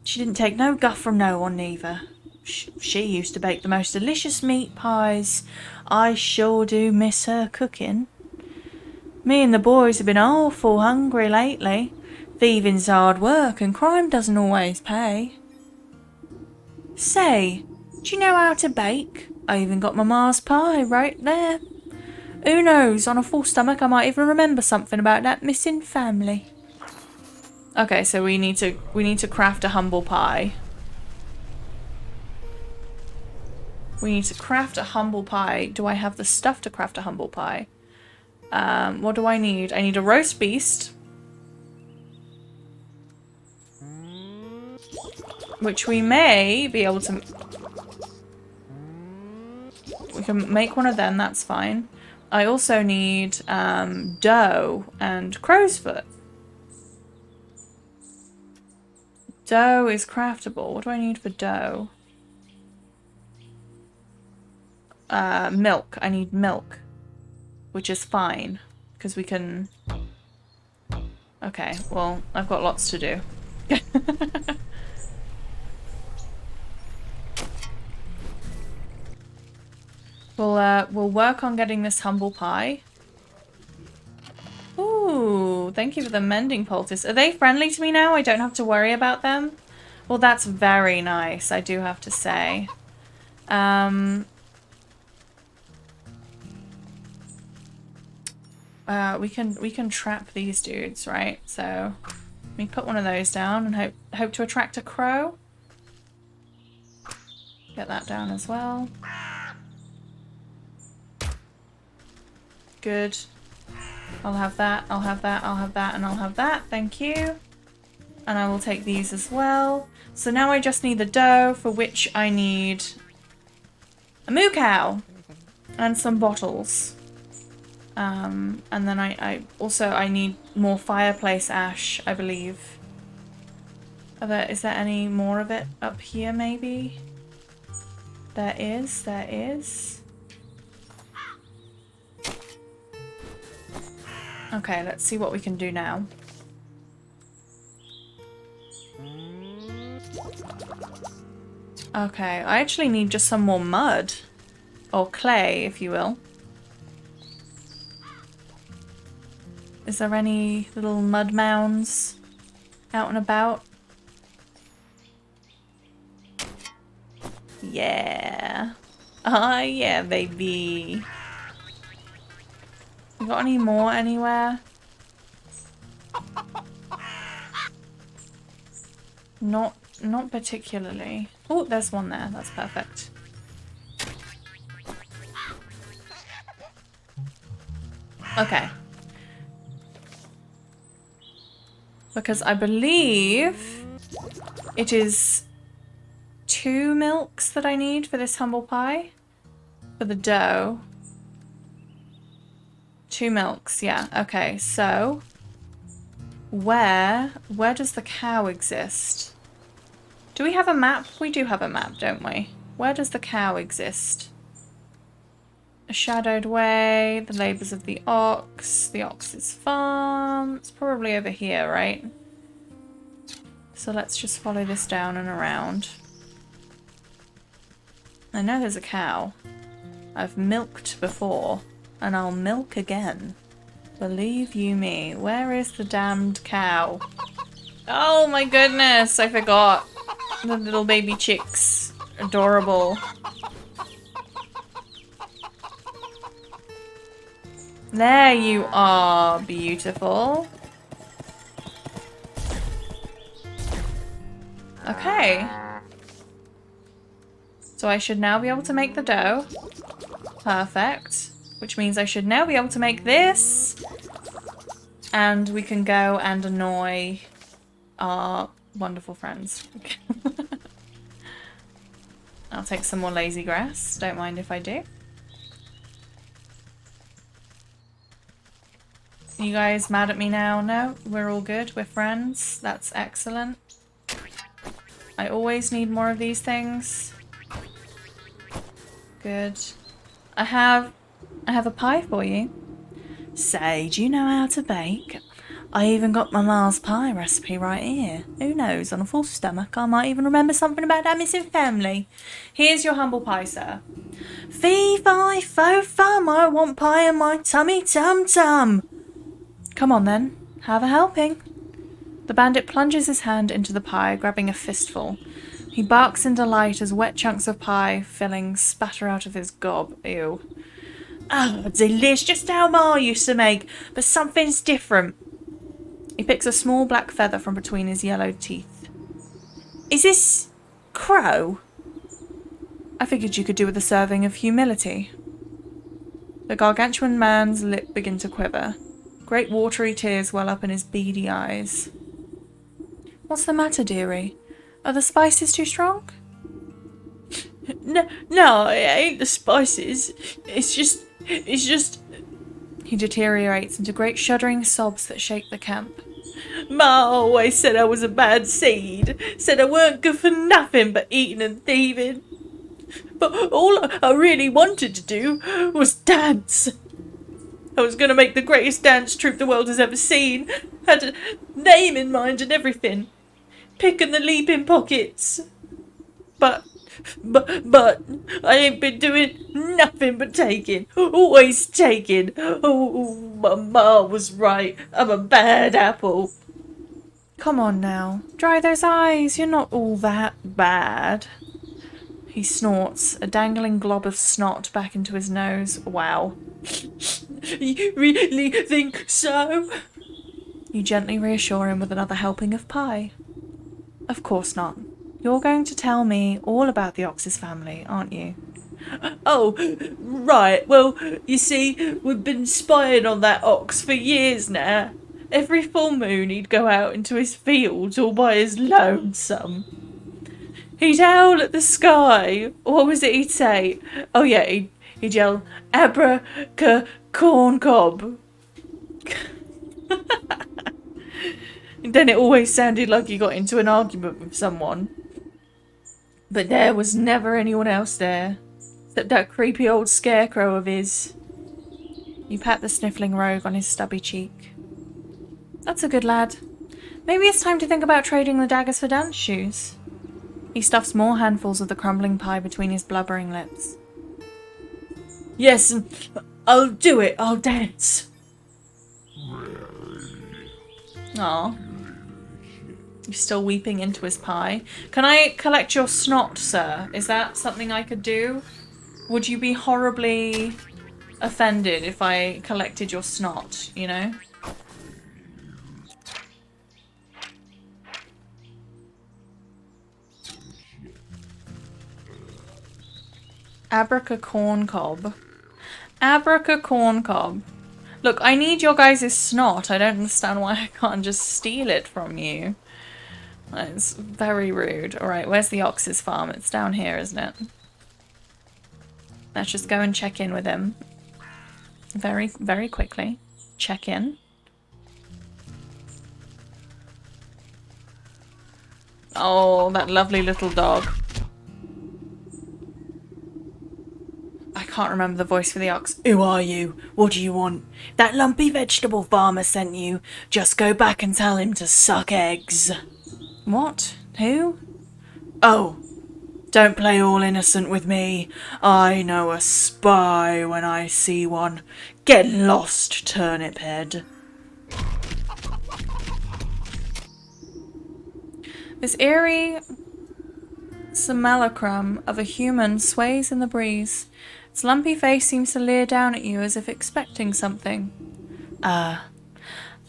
[SPEAKER 2] She didn't take no guff from no one neither. She used to bake the most delicious meat pies. I sure do miss her cooking. Me and the boys have been awful hungry lately. Thieving's hard work and crime doesn't always pay. Say, do you know how to bake? I even got my ma's pie right there. Who knows, on a full stomach I might even remember something about that missing family.
[SPEAKER 1] Okay, so we need to craft a humble pie. We need to craft a humble pie. Do I have the stuff to craft a humble pie? What do I need? I need a roast beast. Which we may be able to... We can make one of them, that's fine. I also need dough and crow's foot. Dough is craftable. What do I need for dough? Milk. I need milk. Which is fine. Because we can... Okay, well, I've got lots to do. We'll work on getting this humble pie. Ooh, thank you for the mending poultice. Are they friendly to me now? I don't have to worry about them? Well, that's very nice, I do have to say. We can trap these dudes, right? So let me put one of those down and hope to attract a crow. Get that down as well. Good. I'll have that, I'll have that, I'll have that, and I'll have that. Thank you. And I will take these as well. So now I just need the dough, for which I need a moo cow and some bottles. And then I need more fireplace ash, I believe. Is there any more of it up here, maybe? There is. Okay, let's see what we can do now. Okay, I actually need just some more mud. Or clay, if you will. Is there any little mud mounds out and about? Yeah. Ah, yeah, baby. You got any more anywhere? Not particularly. Oh, there's one there. That's perfect. Okay. Because I believe it is 2 milks that I need for this humble pie. For the dough. 2 milks, yeah. Okay, so where does the cow exist? Do we have a map? We do have a map, don't we? Where does the cow exist? shadowed way, the labours of the ox's farm. It's probably over here, right? So let's just follow this down and around. I know there's a cow. I've milked before, and I'll milk again. Believe you me. Where is the damned cow? Oh my goodness, I forgot. The little baby chicks. Adorable. There you are, beautiful. Okay. So I should now be able to make the dough. Perfect. Which means I should now be able to make this. And we can go and annoy our wonderful friends. I'll take some more lazy grass. Don't mind if I do. You guys mad at me now? No? We're all good? We're friends? That's excellent. I always need more of these things. Good. I have a pie for you. Say, do you know how to bake? I even got my Mars pie recipe right here. Who knows, on a full stomach I might even remember something about that missing family. Here's your humble pie, sir. Fee, fi, fo, fum, I want pie in my tummy tum tum. Come on then, have a helping. The bandit plunges his hand into the pie, grabbing a fistful. He barks in delight as wet chunks of pie filling spatter out of his gob. Ew. Oh, delish, just how Ma used to make, but something's different. He picks a small black feather from between his yellowed teeth. Is this crow? I figured you could do with a serving of humility. The gargantuan man's lip began to quiver. Great watery tears well up in his beady eyes. What's the matter, dearie? Are the spices too strong? No, it ain't the spices. It's just... He deteriorates into great shuddering sobs that shake the camp. Ma always said I was a bad seed. Said I weren't good for nothing but eating and thieving. But all I really wanted to do was dance. I was going to make the greatest dance troupe the world has ever seen. Had a name in mind and everything. Picking the leaping pockets. But I ain't been doing nothing but taking. Always taking. Oh, my ma was right. I'm a bad apple. Come on now. Dry those eyes. You're not all that bad. He snorts, a dangling glob of snot back into his nose. Wow. You really think so? You gently reassure him with another helping of pie. Of course not. You're going to tell me all about the Ox's family, aren't you? Oh, right. Well, you see, we've been spying on that ox for years now. Every full moon he'd go out into his fields all by his lonesome. He'd howl at the sky. What was it he'd say? Oh yeah, he'd yell, corn cob. And then it always sounded like he got into an argument with someone. But there was never anyone else there, except that creepy old scarecrow of his. You pat the sniffling rogue on his stubby cheek. That's a good lad. Maybe it's time to think about trading the daggers for dance shoes. He stuffs more handfuls of the crumbling pie between his blubbering lips. Yes, and I'll do it. I'll dance. Aw. He's still weeping into his pie. Can I collect your snot, sir? Is that something I could do? Would you be horribly offended if I collected your snot, you know? Abraca corn cob. Abraca corn cob. Look, I need your guys' snot. I don't understand why I can't just steal it from you. It's very rude. Alright, where's the Ox's farm? It's down here, isn't it? Let's just go and check in with him. Very, very quickly. Check in. Oh, that lovely little dog. I can't remember the voice for the ox. Who are you? What do you want? That lumpy vegetable farmer sent you. Just go back and tell him to suck eggs. What? Who? Oh, don't play all innocent with me. I know a spy when I see one. Get lost, turnip head. This eerie simulacrum of a human sways in the breeze. Its lumpy face seems to leer down at you as if expecting something.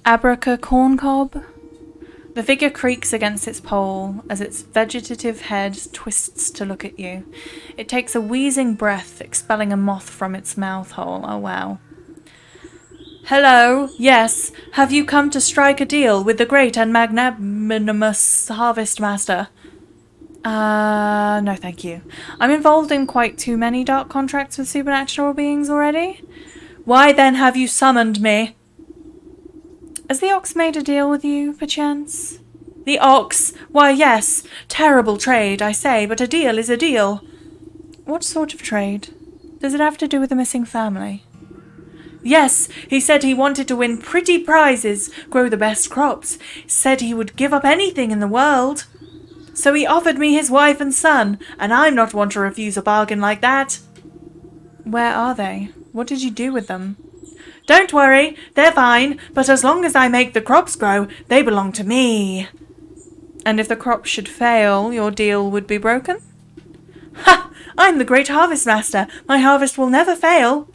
[SPEAKER 1] Abraca corncob? The figure creaks against its pole as its vegetative head twists to look at you. It takes a wheezing breath, expelling a moth from its mouth hole. Oh, wow. Hello, yes. Have you come to strike a deal with the great and magnanimous Harvest Master? No thank you. I'm involved in quite too many dark contracts with supernatural beings already. Why then have you summoned me? Has the ox made a deal with you, perchance? The ox? Why, yes. Terrible trade, I say, but a deal is a deal. What sort of trade? Does it have to do with the missing family? Yes, he said he wanted to win pretty prizes, grow the best crops. Said he would give up anything in the world. So he offered me his wife and son, and I'm not one to refuse a bargain like that. Where are they? What did you do with them? Don't worry, they're fine, but as long as I make the crops grow, they belong to me. And if the crops should fail, your deal would be broken? Ha! I'm the great harvest master. My harvest will never fail.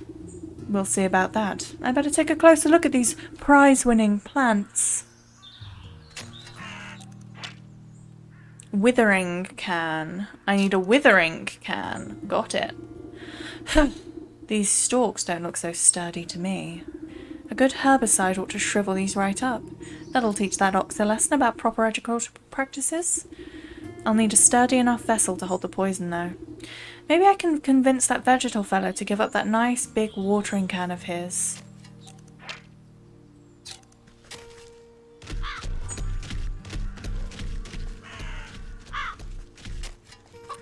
[SPEAKER 1] We'll see about that. I better take a closer look at these prize-winning plants. Withering can. I need a withering can. Got it. These stalks don't look so sturdy to me. A good herbicide ought to shrivel these right up. That'll teach that ox a lesson about proper agricultural practices. I'll need a sturdy enough vessel to hold the poison, though. Maybe I can convince that vegetal fellow to give up that nice big watering can of his.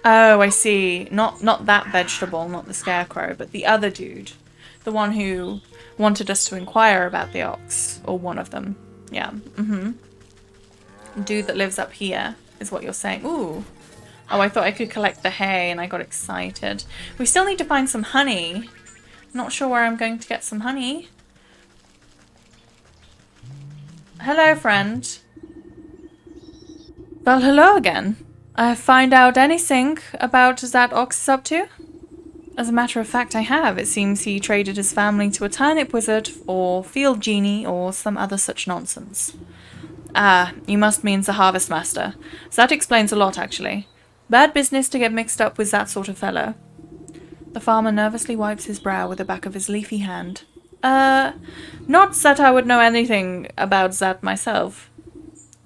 [SPEAKER 1] Oh, I see. Not that vegetable, not the scarecrow, but the other dude. The one who wanted us to inquire about the ox. Or one of them. Yeah. Dude that lives up here is what you're saying. Ooh. Oh, I thought I could collect the hay and I got excited. We still need to find some honey. Not sure where I'm going to get some honey. Hello, friend. Well, hello again. Find out anything about that ox is up to? As a matter of fact, I have. It seems he traded his family to a turnip wizard, or field genie, or some other such nonsense. Ah, you must mean the harvest master. So that explains a lot, actually. Bad business to get mixed up with that sort of fellow. The farmer nervously wipes his brow with the back of his leafy hand. Not that I would know anything about that myself.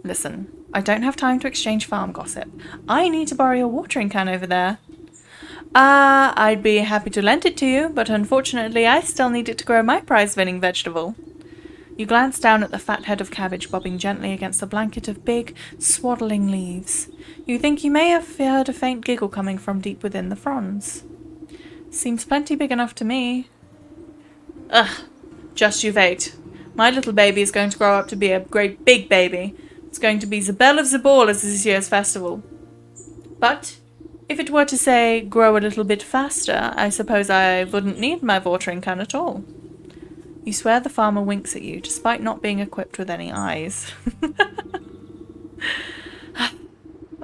[SPEAKER 1] Listen, I don't have time to exchange farm gossip. I need to borrow your watering can over there. I'd be happy to lend it to you, but unfortunately I still need it to grow my prize-winning vegetable. You glance down at the fat head of cabbage bobbing gently against a blanket of big, swaddling leaves. You think you may have heard a faint giggle coming from deep within the fronds. Seems plenty big enough to me. Ugh, just you wait. My little baby is going to grow up to be a great big baby. It's going to be the belle of the ball at this year's festival. But if it were to, say, grow a little bit faster, I suppose I wouldn't need my watering can at all. You swear the farmer winks at you, despite not being equipped with any eyes.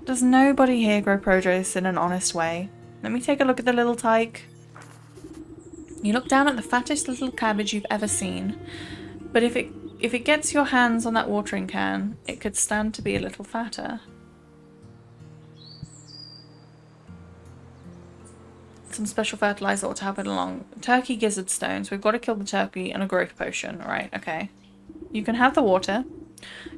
[SPEAKER 1] Does nobody here grow produce in an honest way? Let me take a look at the little tyke. You look down at the fattest little cabbage you've ever seen. But if it gets your hands on that watering can, it could stand to be a little fatter. Some special fertilizer ought to help it along. Turkey gizzard stones. We've got to kill the turkey and a growth potion. Right, okay. You can have the water.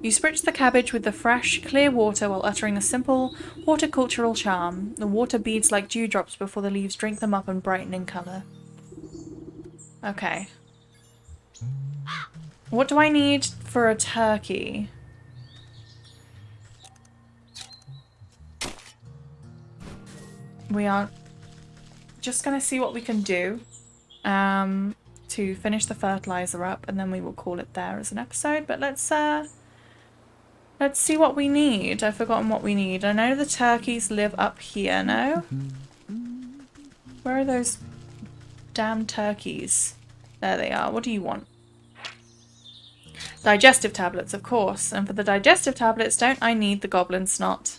[SPEAKER 1] You spritz the cabbage with the fresh, clear water while uttering a simple horticultural charm. The water beads like dewdrops before the leaves drink them up and brighten in colour. Okay. What do I need for a turkey? We are just going to see what we can do. to finish the fertilizer up, and then we will call it there as an episode. But let's see what we need. I've forgotten what we need. I know the turkeys live up here, no? Where are those damn turkeys? There they are. What do you want? Digestive tablets, of course. And for the digestive tablets, don't I need the goblin snot?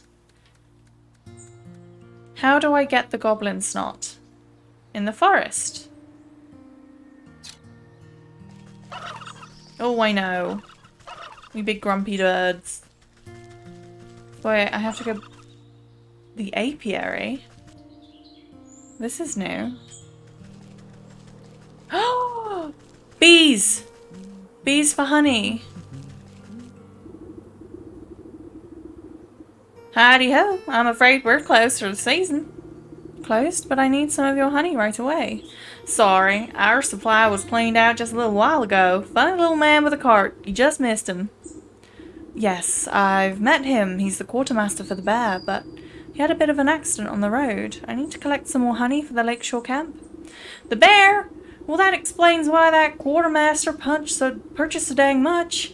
[SPEAKER 1] How do I get the goblin snot? In the forest. Oh, I know. We big grumpy birds. Wait, I have to go... The apiary? This is new. Oh! Bees! Bees for honey. Howdy ho, I'm afraid we're closed for the season. Closed? But I need some of your honey right away. Sorry, our supply was cleaned out just a little while ago. Funny little man with a cart. You just missed him. Yes, I've met him. He's the quartermaster for the Bear, but he had a bit of an accident on the road. I need to collect some more honey for the lakeshore camp. The Bear? Well, that explains why that quartermaster purchased so dang much.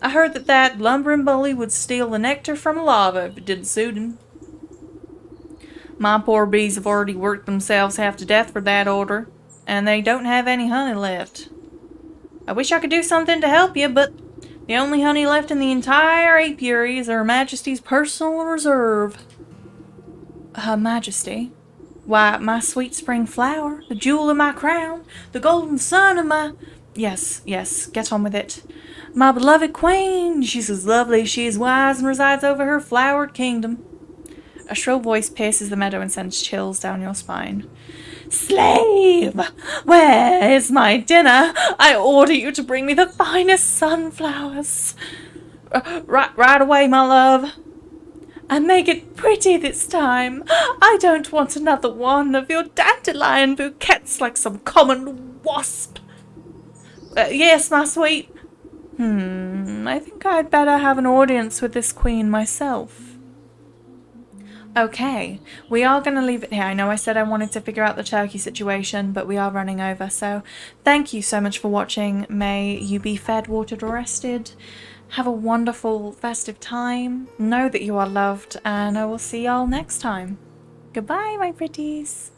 [SPEAKER 1] I heard that lumbering bully would steal the nectar from lava if it didn't suit him. My poor bees have already worked themselves half to death for that order, and they don't have any honey left. I wish I could do something to help you, but the only honey left in the entire apiary is Her Majesty's personal reserve. Her Majesty? Why, my sweet spring flower, the jewel of my crown, the golden sun of my... Yes, get on with it. My beloved queen, she's as lovely, she is wise, and resides over her flowered kingdom. A shrill voice pierces the meadow and sends chills down your spine. Slave! Where is my dinner? I order you to bring me the finest sunflowers. Right away, my love. And make it pretty this time. I don't want another one of your dandelion bouquets like some common wasp. Yes, my sweet. I think I'd better have an audience with this queen myself. Okay, we are going to leave it here. I know I said I wanted to figure out the turkey situation, but we are running over. So thank you so much for watching. May you be fed, watered, or rested. Have a wonderful festive time. Know that you are loved, and I will see y'all next time. Goodbye, my pretties.